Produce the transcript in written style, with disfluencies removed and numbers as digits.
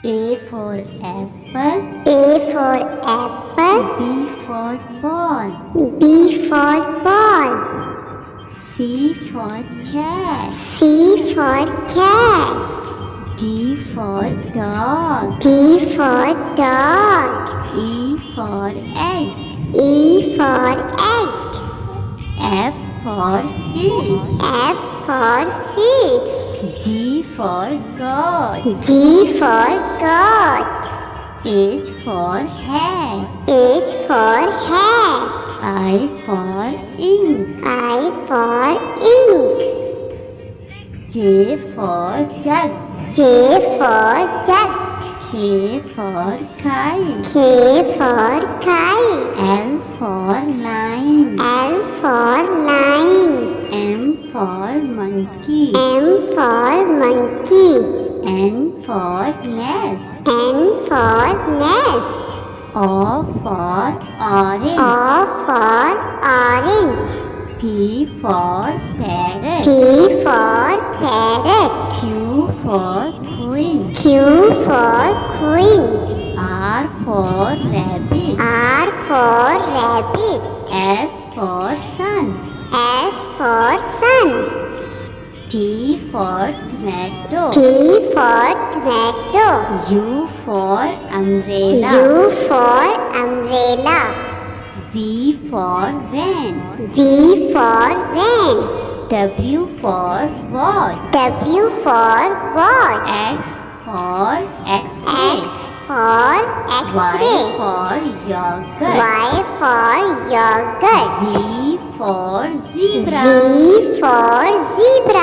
A for apple. A for apple. B for ball. B for ball. C for cat. C for cat. D for dog. D for dog. E for egg. E for egg. F for fish. F for fish. G for goat. G for goat. H for hat. H for hat. I for ink. I for ink. J for jug. J for jug. K for kite. K for kite. L for line. L for line. M for monkey. M for monkey. N for nest. N for nest. O for orange. O for orange. P for parrot. P for parrot. Q for queen. Q for queen. R for rabbit. R for rabbit. S for sun. S for sun. T for tomato. T for tomato. U for umbrella. U for umbrella. V for van. V for van. W for watch. W for watch. X for X-ray. X for Y X-ray. for yogurt. Y for yogurt. Z for zebra. Z for zebra.